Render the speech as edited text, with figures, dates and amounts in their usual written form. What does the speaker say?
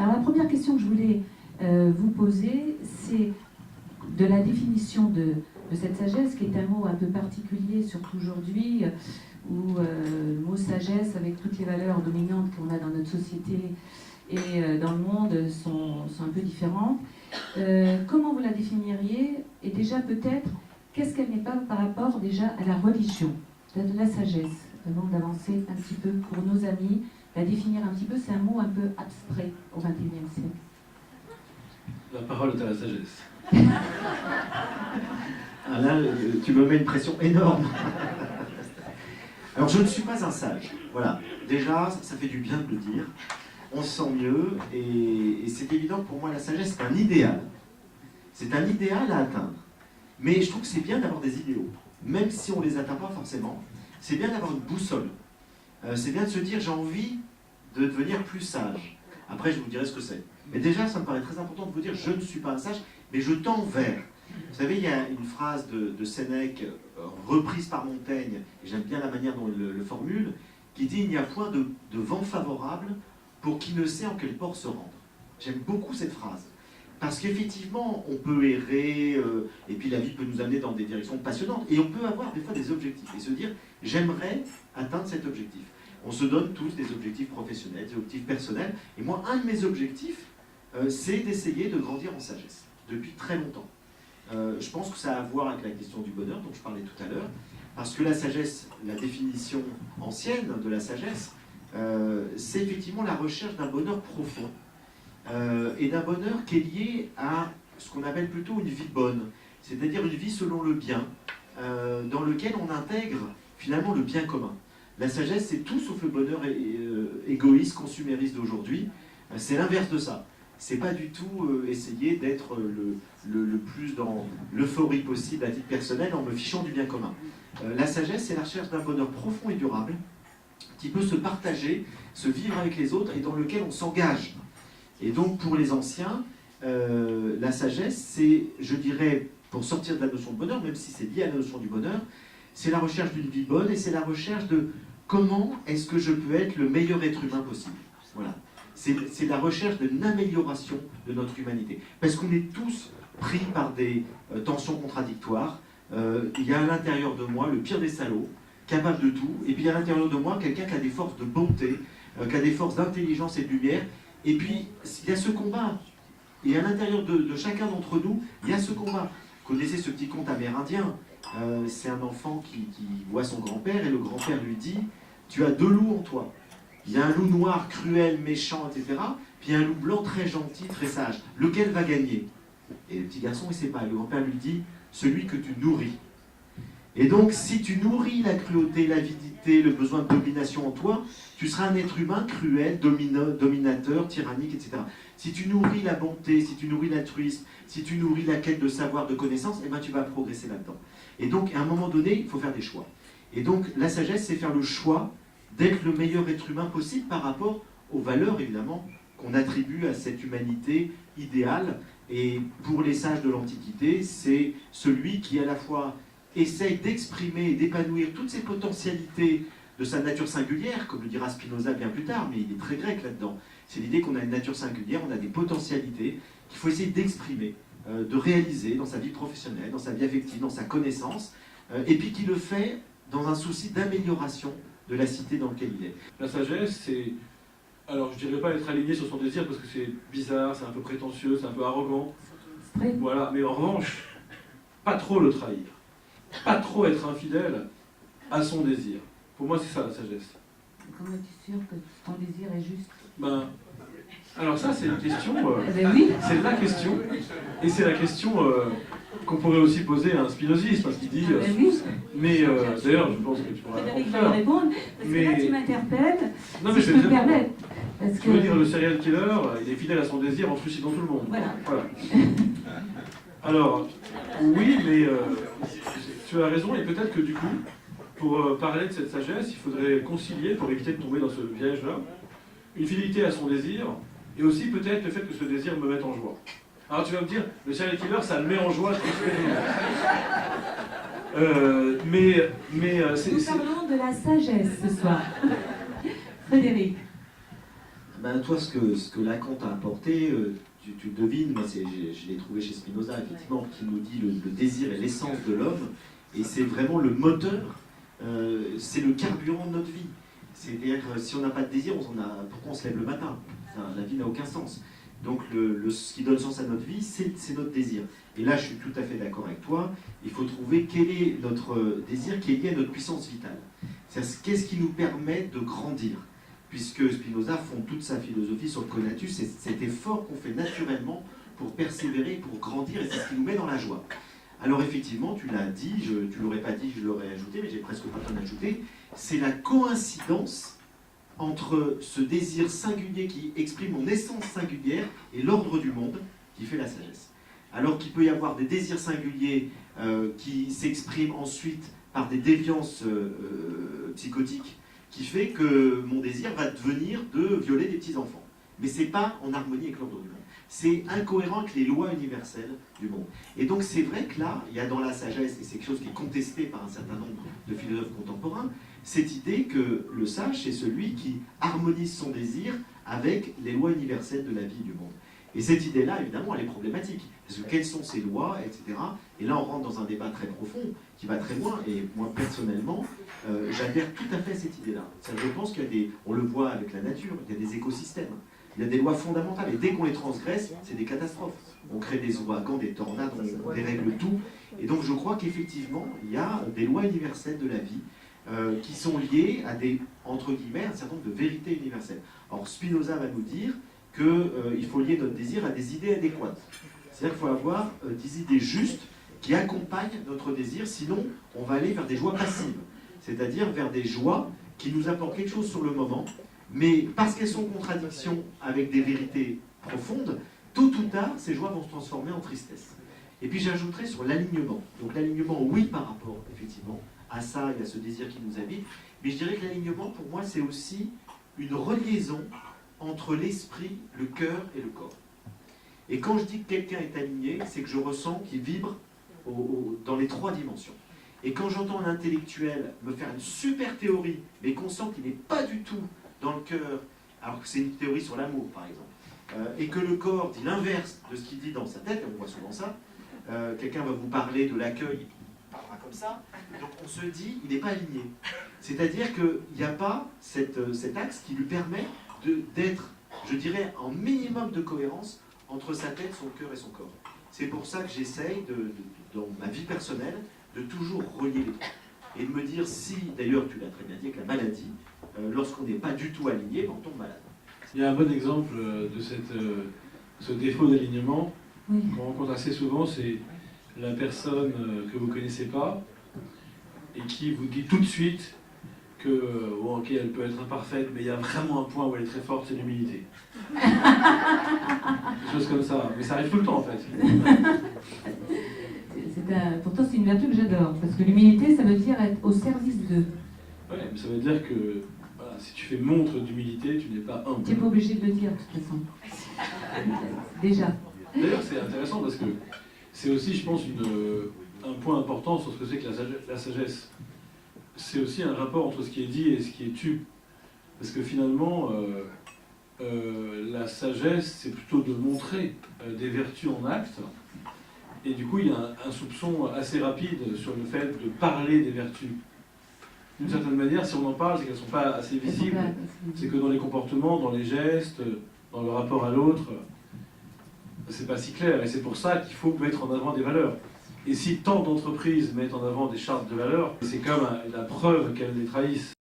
Alors la première question que je voulais vous poser, c'est de la définition de cette sagesse, qui est un mot un peu particulier, surtout aujourd'hui, où le mot sagesse, avec toutes les valeurs dominantes qu'on a dans notre société et dans le monde, sont un peu différentes. Comment vous la définiriez? Et déjà peut-être, qu'est-ce qu'elle n'est pas par rapport déjà à la religion, de la sagesse, avant d'avancer un petit peu pour nos amis, la définir un petit peu, c'est un mot un peu abstrait au XXIe siècle. La parole est à la sagesse. Ah là, tu me mets une pression énorme. Alors, je ne suis pas un sage. Voilà. Déjà, ça fait du bien de le dire. On se sent mieux. Et c'est évident, pour moi, la sagesse, c'est un idéal. C'est un idéal à atteindre. Mais je trouve que c'est bien d'avoir des idéaux. Même si on ne les atteint pas forcément, c'est bien d'avoir une boussole. C'est bien de se dire, j'ai envie de devenir plus sage. Après, je vous dirai ce que c'est. Mais déjà, ça me paraît très important de vous dire, je ne suis pas un sage, mais je tends vers. Vous savez, il y a une phrase de Sénèque, reprise par Montaigne, et j'aime bien la manière dont il le formule, qui dit « Il n'y a point de vent favorable pour qui ne sait en quel port se rendre ». J'aime beaucoup cette phrase. Parce qu'effectivement, on peut errer, et puis la vie peut nous amener dans des directions passionnantes, et on peut avoir des fois des objectifs, et se dire « J'aimerais atteindre cet objectif ». On se donne tous des objectifs professionnels, des objectifs personnels, et moi, un de mes objectifs, c'est d'essayer de grandir en sagesse, depuis très longtemps. Je pense que ça a à voir avec la question du bonheur dont je parlais tout à l'heure, parce que la sagesse, la définition ancienne de la sagesse, c'est effectivement la recherche d'un bonheur profond, et d'un bonheur qui est lié à ce qu'on appelle plutôt une vie bonne, c'est-à-dire une vie selon le bien, dans lequel on intègre finalement le bien commun. La sagesse, c'est tout sauf le bonheur égoïste, consumériste d'aujourd'hui, c'est l'inverse de ça. C'est pas du tout essayer d'être le plus dans l'euphorie possible à titre personnel en me fichant du bien commun. La sagesse, c'est la recherche d'un bonheur profond et durable qui peut se partager, se vivre avec les autres et dans lequel on s'engage. Et donc pour les anciens, la sagesse, c'est, je dirais, pour sortir de la notion de bonheur, même si c'est lié à la notion du bonheur, c'est la recherche d'une vie bonne et c'est la recherche de comment est-ce que je peux être le meilleur être humain possible. Voilà. C'est la recherche d'une amélioration de notre humanité. Parce qu'on est tous pris par des tensions contradictoires. Il y a à l'intérieur de moi le pire des salauds, capable de tout, et puis il y a à l'intérieur de moi quelqu'un qui a des forces de bonté, qui a des forces d'intelligence et de lumière, et puis il y a ce combat. Et à l'intérieur de chacun d'entre nous, il y a ce combat. Vous connaissez ce petit conte amérindien, c'est un enfant qui voit son grand-père, et le grand-père lui dit « Tu as deux loups en toi. Il y a un loup noir, cruel, méchant, etc. Puis il y a un loup blanc très gentil, très sage. Lequel va gagner ?» Et le petit garçon, il ne sait pas. Le grand-père lui dit « Celui que tu nourris. » Et donc, si tu nourris la cruauté, l'avidité, le besoin de domination en toi, tu seras un être humain cruel, dominateur, tyrannique, etc. Si tu nourris la bonté, si tu nourris l'altruisme, si tu nourris la quête de savoir, de connaissance, eh ben, tu vas progresser là-dedans. Et donc, à un moment donné, il faut faire des choix. Et donc, la sagesse, c'est faire le choix d'être le meilleur être humain possible par rapport aux valeurs, évidemment, qu'on attribue à cette humanité idéale. Et pour les sages de l'Antiquité, c'est celui qui, à la fois, essaye d'exprimer et d'épanouir toutes ces potentialités de sa nature singulière, comme le dira Spinoza bien plus tard, mais il est très grec là-dedans. C'est l'idée qu'on a une nature singulière, on a des potentialités qu'il faut essayer d'exprimer, de réaliser dans sa vie professionnelle, dans sa vie affective, dans sa connaissance, et puis qui le fait dans un souci d'amélioration de la cité dans laquelle il est. La sagesse, c'est... Alors, je dirais pas être aligné sur son désir, parce que c'est bizarre, c'est un peu prétentieux, c'est un peu arrogant. Voilà, mais en revanche, pas trop le trahir. Pas trop être infidèle à son désir. Pour moi, c'est ça la sagesse. Comment es-tu sûr que ton désir est juste? Ben, alors ça, c'est une question... Oui. C'est la question, et c'est la question qu'on pourrait aussi poser à un spinoziste, parce qu'il dit... Oui. Mais d'ailleurs, je pense que tu pourras répondre, parce que là, tu m'interpelles, non, mais si je peux me permettre. Parce que... Je veux dire, le serial killer, il est fidèle à son désir en trucidant tout le monde. Voilà. Alors, oui, mais tu as raison, et peut-être que du coup, pour parler de cette sagesse, il faudrait concilier, pour éviter de tomber dans ce piège-là, une fidélité à son désir, et aussi peut-être le fait que ce désir me mette en joie. Alors tu vas me dire, le serial killer, ça le met en joie, Nous parlons de la sagesse ce soir. Frédéric. Ben, toi, ce que Lacan t'a apporté, tu devines, moi je l'ai trouvé chez Spinoza, effectivement, qui nous dit le désir est l'essence de l'homme, et c'est vraiment le moteur, c'est le carburant de notre vie. C'est-à-dire que si on n'a pas de désir, pourquoi on se lève le matin? La vie n'a aucun sens. Donc ce qui donne sens à notre vie, c'est notre désir. Et là, je suis tout à fait d'accord avec toi, il faut trouver quel est notre désir qui est lié à notre puissance vitale. C'est-à-dire, qu'est-ce qui nous permet de grandir? Puisque Spinoza fonde toute sa philosophie sur le conatus, c'est cet effort qu'on fait naturellement pour persévérer, pour grandir, et c'est ce qui nous met dans la joie. Alors effectivement, tu l'as dit, tu ne l'aurais pas dit, je l'aurais ajouté, mais j'ai presque pas t'en ajouter, c'est la coïncidence entre ce désir singulier qui exprime mon essence singulière et l'ordre du monde qui fait la sagesse. Alors qu'il peut y avoir des désirs singuliers qui s'expriment ensuite par des déviances psychotiques, qui fait que mon désir va devenir de violer des petits-enfants. Mais ce n'est pas en harmonie avec l'ordre du monde. C'est incohérent avec les lois universelles du monde. Et donc c'est vrai que là, il y a dans la sagesse, et c'est quelque chose qui est contesté par un certain nombre de philosophes contemporains, cette idée que le sage, c'est celui qui harmonise son désir avec les lois universelles de la vie et du monde. Et cette idée-là, évidemment, elle est problématique. Parce que quelles sont ces lois, etc. Et là, on rentre dans un débat très profond, qui va très loin. Et moi, personnellement, j'adhère tout à fait à cette idée-là. Je pense qu'il y a des... On le voit avec la nature, il y a des écosystèmes. Il y a des lois fondamentales. Et dès qu'on les transgresse, c'est des catastrophes. On crée des ouragans, des tornades, on dérègle tout. Et donc, je crois qu'effectivement, il y a des lois universelles de la vie qui sont liées à des, entre guillemets, un certain nombre de vérités universelles. Alors, Spinoza va nous dire qu'il faut lier notre désir à des idées adéquates. C'est-à-dire qu'il faut avoir des idées justes qui accompagnent notre désir, sinon on va aller vers des joies passives, c'est-à-dire vers des joies qui nous apportent quelque chose sur le moment, mais parce qu'elles sont en contradiction avec des vérités profondes, tôt ou tard, ces joies vont se transformer en tristesse. Et puis j'ajouterais sur l'alignement. Donc l'alignement, oui, par rapport, effectivement, à ça et à ce désir qui nous habite, mais je dirais que l'alignement, pour moi, c'est aussi une reliaison entre l'esprit, le cœur et le corps. Et quand je dis que quelqu'un est aligné, c'est que je ressens qu'il vibre dans les trois dimensions. Et quand j'entends un intellectuel me faire une super théorie, mais qu'on sent qu'il n'est pas du tout dans le cœur, alors que c'est une théorie sur l'amour, par exemple, et que le corps dit l'inverse de ce qu'il dit dans sa tête, et on voit souvent ça, quelqu'un va vous parler de l'accueil, il parlera comme ça, donc on se dit, il n'est pas aligné. C'est-à-dire qu'il n'y a pas cet axe qui lui permet d'être, je dirais, en minimum de cohérence entre sa tête, son cœur et son corps. C'est pour ça que j'essaye, dans ma vie personnelle, de toujours relier les trois. Et de me dire si, d'ailleurs tu l'as très bien dit avec la maladie, lorsqu'on n'est pas du tout aligné, on tombe malade. Il y a un bon exemple de ce défaut d'alignement qu'on rencontre assez souvent, c'est la personne que vous ne connaissez pas et qui vous dit tout de suite que, bon, ok, elle peut être imparfaite, mais il y a vraiment un point où elle est très forte, c'est l'humilité. Des choses comme ça, mais ça arrive tout le temps en fait. Pourtant c'est une vertu que j'adore, parce que l'humilité ça veut dire être au service d'eux. Ouais, mais ça veut dire que voilà, si tu fais montre d'humilité, tu n'es pas humble. Tu n'es pas obligé de le dire de toute façon. Déjà. D'ailleurs c'est intéressant parce que c'est aussi, je pense, un point important sur ce que c'est que la sagesse. C'est aussi un rapport entre ce qui est dit et ce qui est tu. Parce que finalement, la sagesse, c'est plutôt de montrer des vertus en acte. Et du coup, il y a un soupçon assez rapide sur le fait de parler des vertus. D'une certaine manière, si on en parle, c'est qu'elles ne sont pas assez visibles. C'est que dans les comportements, dans les gestes, dans le rapport à l'autre, c'est pas si clair. Et c'est pour ça qu'il faut mettre en avant des valeurs. Et si tant d'entreprises mettent en avant des chartes de valeurs, c'est comme la preuve qu'elles les trahissent.